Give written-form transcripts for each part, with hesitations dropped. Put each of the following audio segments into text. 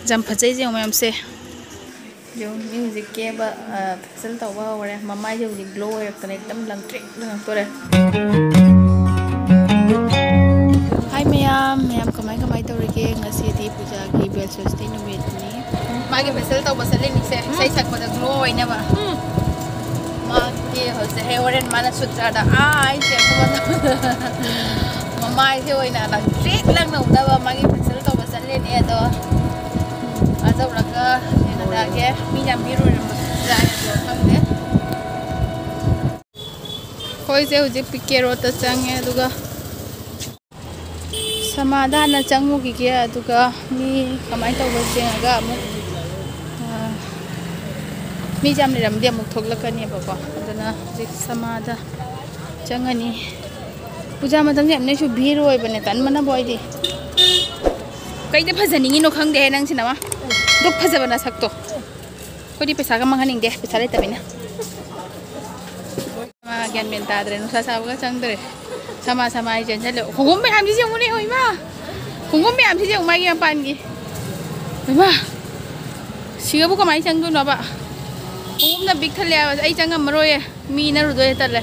जम फजै जे मैम से जो म्यूजिक के फेसल तब हो ममाई जो ग्लो होरक्तने एकदम लंट्रिक लंगतोरे हाय मैम मैम कमाई कमाई तौरगे ngasiदी पूजा की बेल सोस्ती नुमितनी मागे फेसल तब सलेनी से सही सकपद ग्लो होइनबा मागे होसे हेवरेन माना सुत्रादा आई से ममाई से होइना लंट्रिक लंगनौदबा मागे फेसल तब सलेनी अदो अजौरगा के मी याम बिरो जाय दो खंगे खोई से हुजे पिकेरो त चंगे दुगा समाधान चंगु की के दुगा मी कमाई तौबो जेंगा अमु मी जाम निरमदे अमु थोगलकनी बको अदना जे समाधा चंगनी पूजा मतम जे ने सु भीर होय बने तन मना बोयदी कइदे फजनिंगी नो खंगदे नंग सिनामा दुख फजबना सकतो कोई पैसा का मंगनिंग दे पैसा लेते बिना ज्ञान मेन तादरे नुसा साबगा चंगदरे समा समा जेन चले होम में हम जी उने होई मा होम में हम जी उमाई के पान की मा सिगबु कमाई चंगदु नबा होम ना बिग थले आई चंगा मरोय मी ना रुदोय तले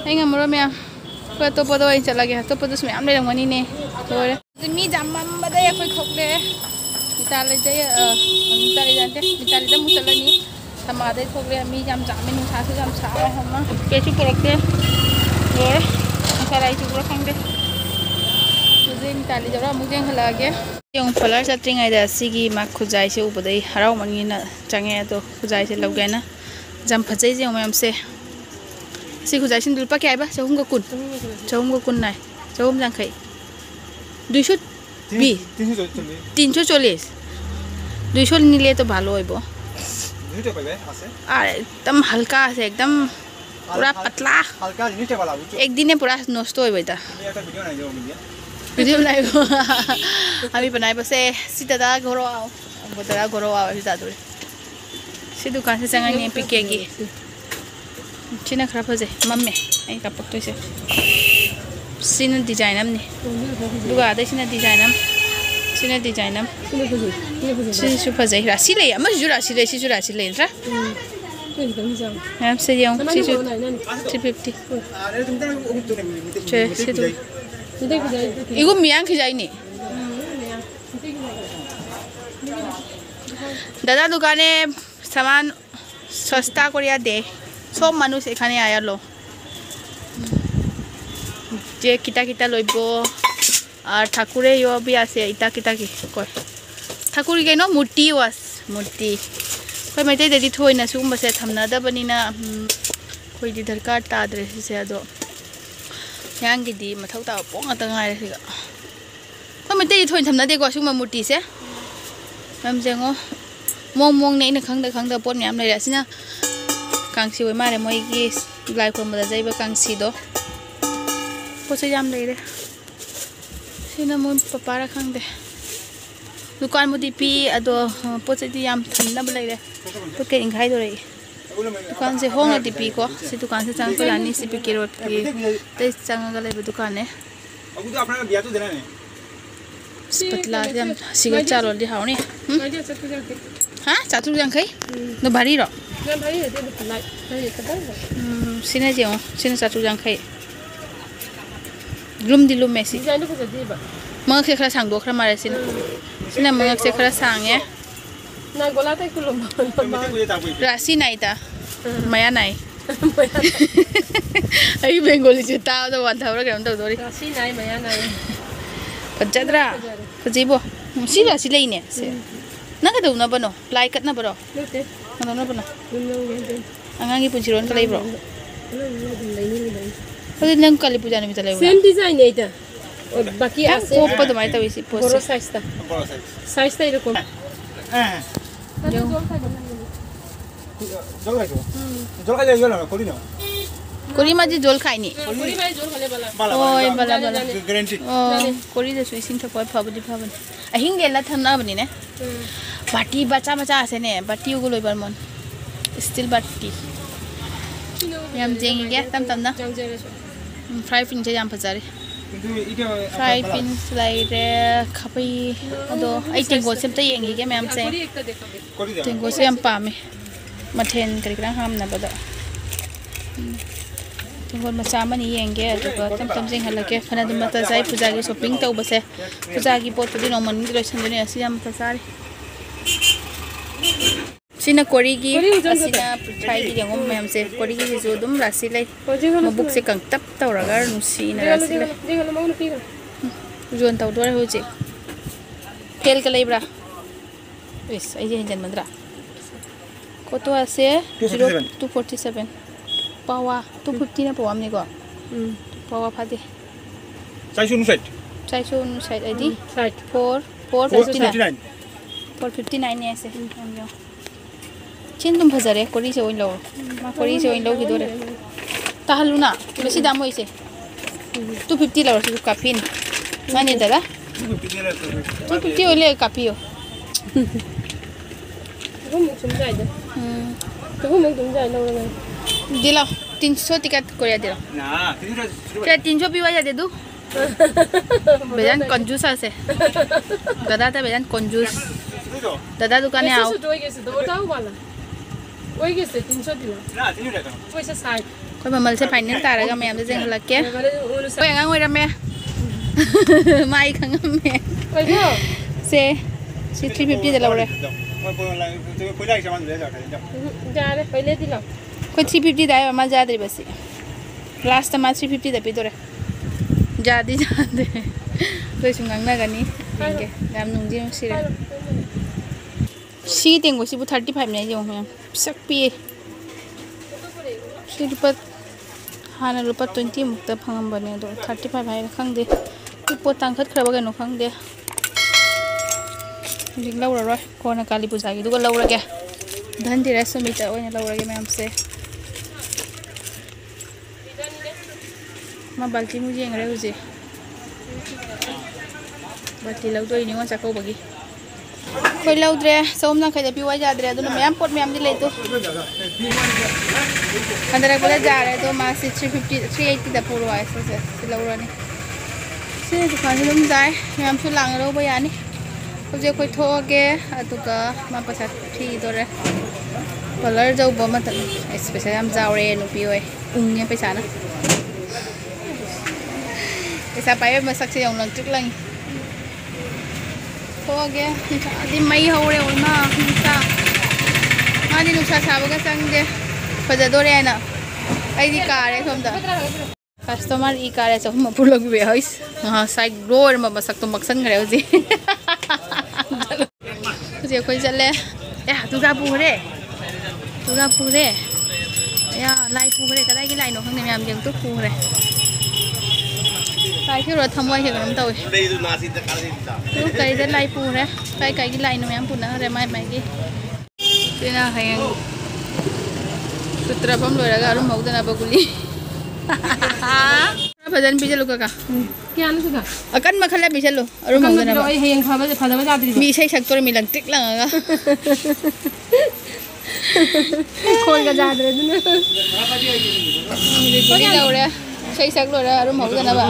आई nga मरो में तो पदो आई चला गया तो पदो में हम ले रंगनी ने तोरे मी जामम बदे कोई खोकले मिताले जाय मिताले जानते मिताले द मुसलनी समादे थोगले मी जाम जामे नुसासु जाम सावा हमा केचु परकते और मसालाई चुरा खंगदे तुजे मिताले जरा मुजे हलागे yung palar sa tring ay da sigi mak khujai se ubadai harau mangi na change to khujai se logai na jam phajai je mayam se si khujai sin dulpa kai ba chahum ga kun nai chahum jang khai 200 B 340 200 निले तो भालो होइबो अरे एकदम हल्का से एकदम पूरा पतला हल्का निटे वाला एक दिन में पूरा नष्ट होइबो ता वीडियो बनाइबो हामी बनाइबो से सीधा घरो आओ बतरा घरो आओ सीधा दूर सी दुकान से चंगनी पिकेगी चिना खराब हो जाए मम्मी आई का पक्तो से सीना डिजाइन हमने दुगा आदे सीना डिजाइन हम सीना डिजाइन हम सी सुपर जाई राशि ले अम जु राशि ले सी जु राशि ले रा हम से यौ सी जु 350 चे से दु इगो मियां खिजाई नि दादा दुकाने सामान सस्ता करिया दे सब मानुष एखाने आया लो जे किता किता लइबो और ठाकुरे यो भी आसे इता किता की कोय ठाकुर के नो मूर्ति वास मूर्ति कोई मैते देदी थोइना सुम बसे थमना दबनिना कोई दी दरकार तादरे से अदो यांगी दी मथौ ता पोंग त गाय सिगा कोई मैते थोइन थमना दे को सुम मूर्ति से हम जेंगो मोंग मोंग नै न खंग द पोन म्याम नै रासिना कांसी ओय मारे मोय की लाइ को मदा जाइबा कांसी दो पोसे जाम ले रे सिना मोन पपारा खंग दे दुकान मुदी पी अदो पोसे दी याम थन्ना बले रे पोके इंखाई दो रे दुकान से होंग दी पी को से दुकान से चांग लानी से पी के रोड की ते चांग गले दुकान है अबु तो अपना बिया तो देना है पतला जाम सिगर चालो दी हाउनी हां चातु जांग खई न भारी रो न भारी है दे लाई सिना जेओ सिना चातु जांग खई ग्लूम दिलू मेसी मंग से खरा सांग दो खरा मारे सिना मंग से खरा सांगे ना गोला तक कुलुम राशि नाई ता मया नाई आई बेंगोली से ता तो वन थावरा गरम तो दोरी राशि नाई मया नाई पजद्रा पजीबो सी राशि लेने से ना का दउना बनो लाइक कतना बरो नते ना बनो अंगांगी पुंचिरोन का लेब्रो अरे नंग काली पूजा ने मितले सेम डिजाइन है इता और बाकी आसे कोप तो माइता वैसी पोस बरो साइज ता इरकम जोल खाई यो ना कोरी ना कोरी माजी जोल खाइनी कोरी माजी जोल खाले बाला ओय बाला गारंटी कोरी दे सुइसिन त पय फाबदि फाबन अहिंग गेला थना बनि ने बाटी बच्चा बच्चा आसे ने बाटी उगो लइबार मन स्टील बाटी याम जेंगी गे तम ना फ्राई पिन जे याम फजारे फ्राई पिंस लाइरे खपई अदो आई टेंगो से त येंगी के मैम से टेंगो से हम पामे मथेन करिकरा हम ना बदा टेंगो मचा मनी येंगे अदुगा तम तम जिंग हलके फना दम मता जाई पूजा की शॉपिंग तौ बसे पूजा की पोत दि नो मन लोशन दने असि हम तसारी सिना कोरी की असिना फ्राई की यंगो मैम से कोरी की जो दुम रासि लै मबुक से कंग तप तौरगा नुसी ना रासि लै जोन तौ दोर होजे फेल के लेब्रा इस आई जे जन मंद्रा कोतो आसे 0247 पावा 250 ना पावा हमने को पावा फादे चाइसुन साइड आईडी 459 ने ऐसे हम जो चिन तुम फजरे कोरी से ओइन लो की दोरे ताहलुना बेसी दाम होइसे 250 लो से काफिन माने दादा 250 ओले काफियो तो मुक तुम जाय दे तो मुक तुम जाय लो दिला 300 टिकट कोरिया दिला ना 300 पीवा जा दे दू बेजान कंजूस आसे दादा ता बेजान कंजूस दादा दुकाने आओ ओए के से 300 दिला ना 300 का पैसा साइड कोई ममल से फाइनल तारगा मैम से जेंग लके कोई अंगा ओइ रमे माई खंगा में ओए से 350 दे लवरे कोई लाइक सामान ले जा रे पहले दिला कोई 350 दाय मा जा दे बस लास्ट मा 350 दे पिदोरे जा दे कोई सुंगांगना गनी देंगे नाम नुंजी सिरे सी टेंगो सिबु 35 ने जो मैम सकपी सी रुपा हाना रुपा 20 मुक्ता फंगम बने दो 35 हाय खंगदे पोत तांखत खरबा गनो खंगदे जिंग लौरा रोय कोना काली पूजा की दुगा लौरा के धनतेरस समिता ओइना लौरा के मैम से मा बाल्टी मुझे ngरे हुजे बाल्टी लौदो इनिवा चको बगी कोई लौद्रे सोमना खैदा पिवा जाद्रे अदुन मैम पोट मैम दि लेतो अंदर बोला जा रहे तो मा 350 380 दा पुरो आए से लौरानी से दुकान से जाए मैम सु लांग रो बयानी जे कोई थोगे अदुगा मा पसा थी दोरे कलर जो बम त स्पेशल हम जावरे नुपी ओए उंगे पैसा ना पैसा पाए मसक से यौन लंग लंग थोगे आदि मई हौरे ओमा नुसा आदि नुसा साबगा संगे फजदोरे ना आइदी कारे सोमदा कस्टमर ई कारे छ हम पुलग बे हइस हां साइड डोर म मसक तो मक्सन गरे होजी जे कोई चले ए दुर्गा पुरे या लाई पुरे कदाई की लाई नो खंग ने मैम जें तो पुरे लाई के रो थमवा हे गरम तवे तो कई दे लाई पुरे कई की लाई नो मैम पुना रे माई की तेना हयंग सूत्र पम लोरगा अरु मौदना बगुली भजन बिजलो का क्या न सुगा अकन मखला बिजलो अरु मौदना ओए हयंग फादबा जाद्री मी सही सक्तोर मी लंग टिक लंगा खोल का जाद्रे दुन कोनी लौरे सही सक लोरा अरु मौदना बा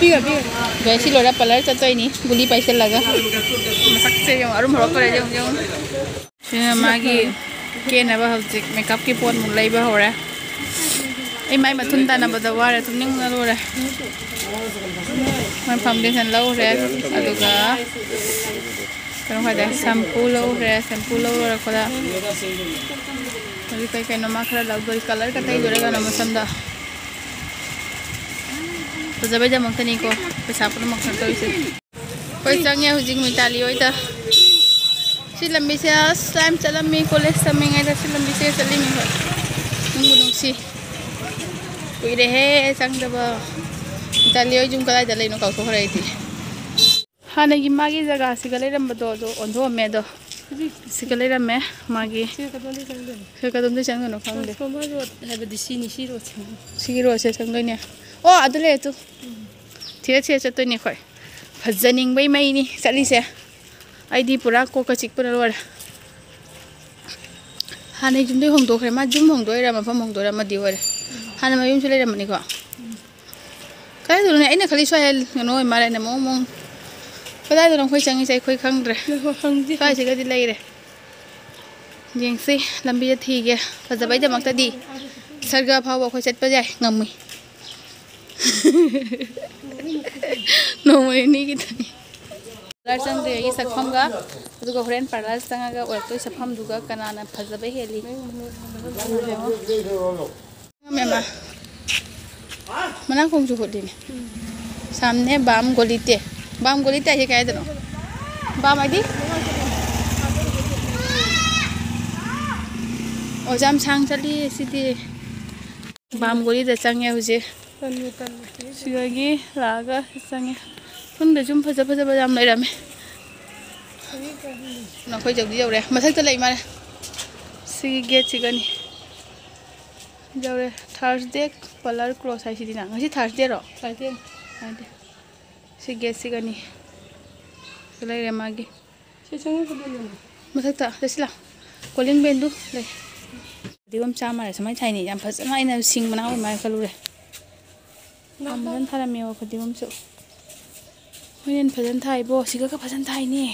पी गैसी लोरा पलर चतोय नि गुली पैसे लगा मसक से जो अरु मरो करे जो से मागी के ना बा हौजिक मेकअप की पोन मुन लैबा होरा ए माई मथुन ताना बदा वारे तुनिंग ना लोरा मैं फाउंडेशन लौरे अदुगा कनो खादा शैम्पू लौरे रखदा अभी कई नमा खरा लौदोरी कलर का तई दोरेगा नमसंदा तो जब जमक्तनी को पैसा पुन मखन तोइसे कोई चंगे हुजिक मिताली ओइता si lambi se time chalammi college samingai da si lambi se chalimi ho nungu nungsi kuire he sangdaba italioi jum kalai da leino kau thokrai ti hana gi magi jaga sigale rambado do ondo me do sigale ramme magi se kadam de changno khangde have the sini siro se changai ne o adule tu thire che chatoi ne khoi phajaning bai mai ni chali se ID पूरा Coca चिक पूरा लोर हाने जुम दे होंदो खरे मा जुम होंदो रा मफम होंदो रा मदि वर हाने मयुम सुले रा मनि को cái tụi này ấy là khali xoay nó mà lại là mong cái đây tụi nó khơi trắng cái khơi khăng rồi phải chỉ cái gì đây nàyยังสิลำบีจะทีแกพอจะไปจะมักจะดีสัตว์ก็พาบอกเขาเช็ดไปใหญ่งำมือโน้มนี่กี่ตัวลาจังเดียร์สักพัมก็ดูก็เฟรนด์ปาร์ลาสังก็อดตัวสักพัมดูก็กันนะพอจะไปเฮลีแม่มานั่งคงจุดดิสามเนี่ยบามกอลิเต้ยังไงตัวน้องบามอะไรโอ้จำช่างจะรีสิดีบามกุลีจะจังเงี้ยหุ่นสิสิกากี้ลาก็จังเงี้ยคนเดี๋ยวจุ่มพัชพัชประจำเลยได้ไหมน้องคุยจบดีเจ้าเลยมาทักจะเลยมาเลยสิเกตสิกันนี่เจ้าเลย Thursday พอลาร์ครอสให้สิดีนะงั้นสิ Thursday หรอ Thursday สิเกตสิกันนี่ก็เลยเรียนมากี้มาทักจะเดี๋ยวสิละก็เลี้ยงเบนดูเลยดีว่าจ้ามาเลยสมัยไทยนี่ยังพัฒนาในสิ่งมันเอามาก็รู้เลยทำมันทาราเมลพอดีว่าสุดไม่เน้นภาษาไทยบ่สิก็ภาษาไทยนี่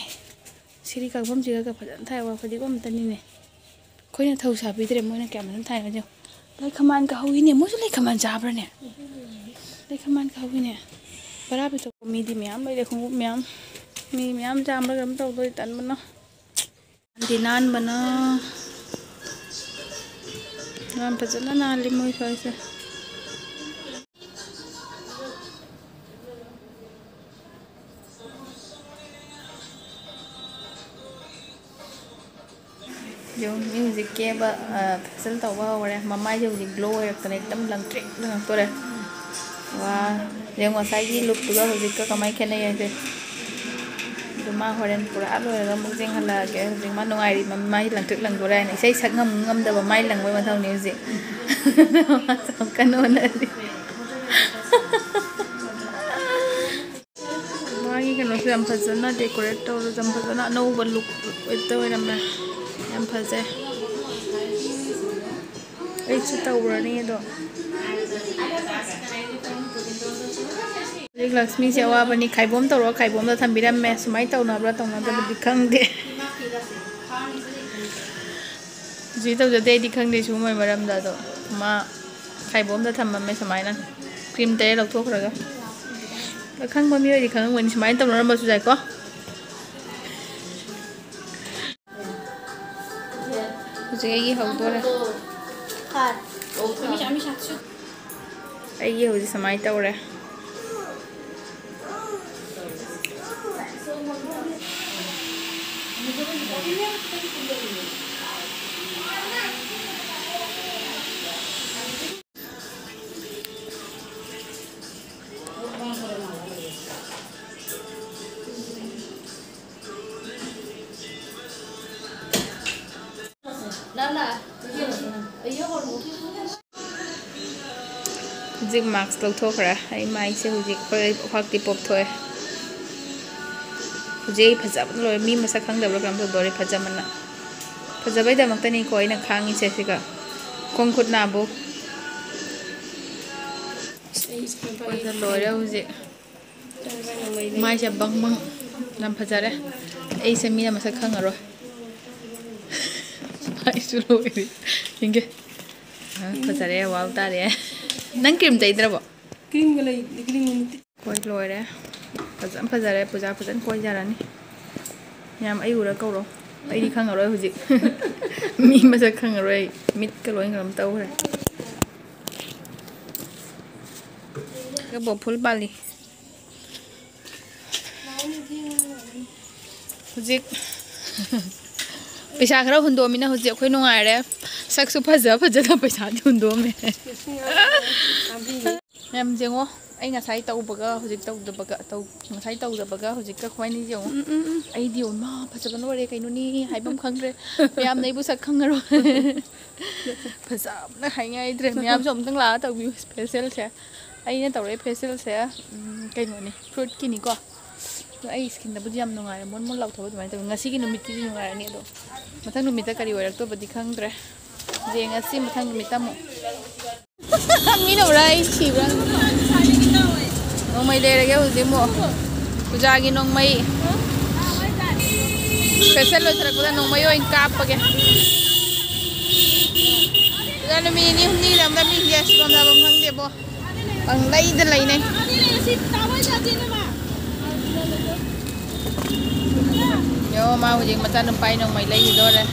สิริกับผมสิก็ภาษาไทยว่าพอดีว่ามันตอนนี้เนี่ยคนยังทูสาบิดเรมเนี่ยแกภาษาไทยนะเจ้าเลยขมันกับเขาวิเนี่ยมุ้งเลยขมันจ้าปะเนี่ยเลยขมันกับเขาวิเนี่ยปราบไปตัวมีดีเมียมเลยคงเมียมมีเมียมจ้ามาแล้วมันตัวโดยตันมันเนาะดีนานมันเนาะน้ำพัชนะนาลิมุยช่วยสิอยู่มิวสิกเก็บพัชนะตัวว่าอะไรมาไม่อยู่สิโกลยตอนนี้ตั้มลังทริกเรื่องตัวเลยว่าเรื่องว่าใส่ยี่ลุกตัวเขาสิก็ไม่แค่ไหนยังสิดูมาหัวเด่นปุระเลยแล้วมึงจริงฮัลโหลแกจริงมันน้องไอ้ดิมันไม่หลังถึงหลังตัวได้เนี่ยใช้สักงำแต่ว่าไม่หลังไว้มาเท่านี้สิมาสองกันโน่นเลยว่ายี่กันเราคือจำพัฒนาเดคอเรทเราจำพัฒนาโน้ตบรรลุเตัวนั่นแหละจำพัฒนาไอ้ชุดตัวบรนี่ดอกเด็กลักษมีเสียว่าวันนี้ไข่บอมตัวเราไข่บอมเราทำบิดาแม่สมัยตัวนับเราต้องนับจะเป็นดิคังเดจีตัวจะได้ดิคังเดช่วยมาดามได้ตัวมาไข่บอมเราทำมันไม่สมัยนั้นครีมเตะเราทั่วไปก็แล้วข้างบนมีอะไรดิคังวันสมัยตัวเรามาสุดใจก็สุดใจยี่ห้อตัวเลยไอ้ยี่ห้อที่สมัยตัวเลยจิกมาร์คตัวทั่วเลยไอ้ไม้เสียหุ่นจิกไปควักติปบถอยหุ่นจิกพัฒนาเลยมีมาสักครั้งเดียวเรากำลังตัวบริพัฒนามันนะพัฒนาไปแต่มักแต่นี่คอยนักค้างอีเสียสิกะคงขุดนาบุพัฒนาเลยแล้วหุ่นจิกไม้จะบังบังนำพัฒนาไอ้เซมีนำมาสักครั้งอะไรไม้สุดเลยยังไงพัฒนาว้าวตาเลยนั่งครีมใจดระบครีมก็เลยครีมคอยลอยเลยพัฒนาเลยพัฒนาคอยจารานี่ยามไอ้หัวเราเกาหรอไอ้ดีข้างอะไรหุ่นจิมีมาสักข้างอะไรมิดก็ลอยกับลำเต้าเลยก็บอกพูดบาลีหุ่นจิไปชาเขาหุ่นตัวมีนะหุ่นจิค่อยนุ่งอะไรเลยสักสุภาษาไปชาหุ่นตัวมียามจริงวะไอ้งาใช้เตาบกก็หุ่นจิเตาเดบกเตางาใช้เตาเดบกก็หุ่นจิก็ควายนี่จังไอ้เดียวมาภาษาบ้านว่าเรื่องไอ้นู่นนี่หายบ้างครั้งเลยยามในบุษครั้งอะไรภาษาน่าหายง่ายเลยยามชมตั้งหลายเตาวิวสเปเชียลใช่ไอ้เนี่ยเตาเรสเปเชียลใช่ไก่หนูนี่ฟรุตกินนี่ก็ไอ้สกินแต่บุญยำนุ่งอะไรมันเราทำตัวมันแต่งาสิกินนุ่มมิตรนุ่งอะไรเนี่ยดูมาทั้งนุ่มมิตรกันดีกว่าตัวบัดดี้ครั้งเลยเรียงาสิมาทั้งนุ่มมิตรหมดมีหนูอะไรฉีบแล้ว nongmai leirage hujik mo pujagi nongmai special lo sarakda nongmai oin kapage dana mi ni humni lam da mi yes bam da bam khang de bo ang lai da lai nei yo ma hujik macha numpai nongmai lai do re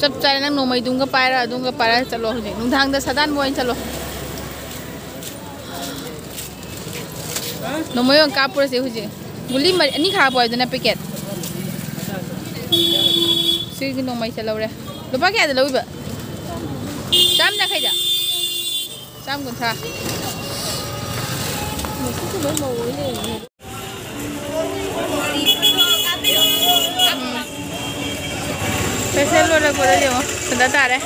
chap chai nang nongmai dunga paira chalo hujik nungthang da sadan boin chalo nongmai on kapura se hujik guli mari ani kha boy dana packet sigi nongmai chalo re lupa kya da loiba cham na khai da cham gun tha पैसे लो लग बोले जो सदा तारे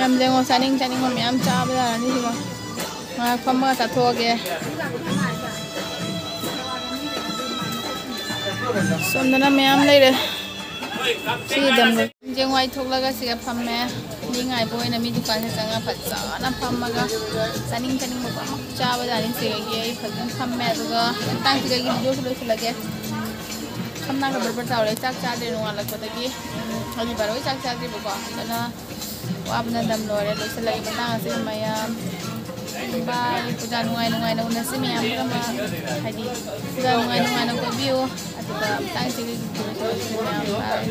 हम देखो सनिंग में हम चाप जा नहीं सिवा हाँ कम का ताथो के सोंदना में हम ले रहे सी दम जेंग वाई थोक लगा सी का फम में निंगाई बोई ना मी दुकान से चंगा फच्चा ना फम मगा सनिंग मगा चाप जा नहीं सी के फजन फम में तो तांग सी के वीडियो से लो लगे हमना का बरबर तावले चाक चादे नुआ लगबदगी हजि बारोय चाक चादे बको तना वाबना दम लोरे लोसलगी बतांग से मयाम बाय पूजा नुआय ना उनसे मयाम कमा हदि पूजा नुआय ना को बियो अतुका तांग से मयाम बाय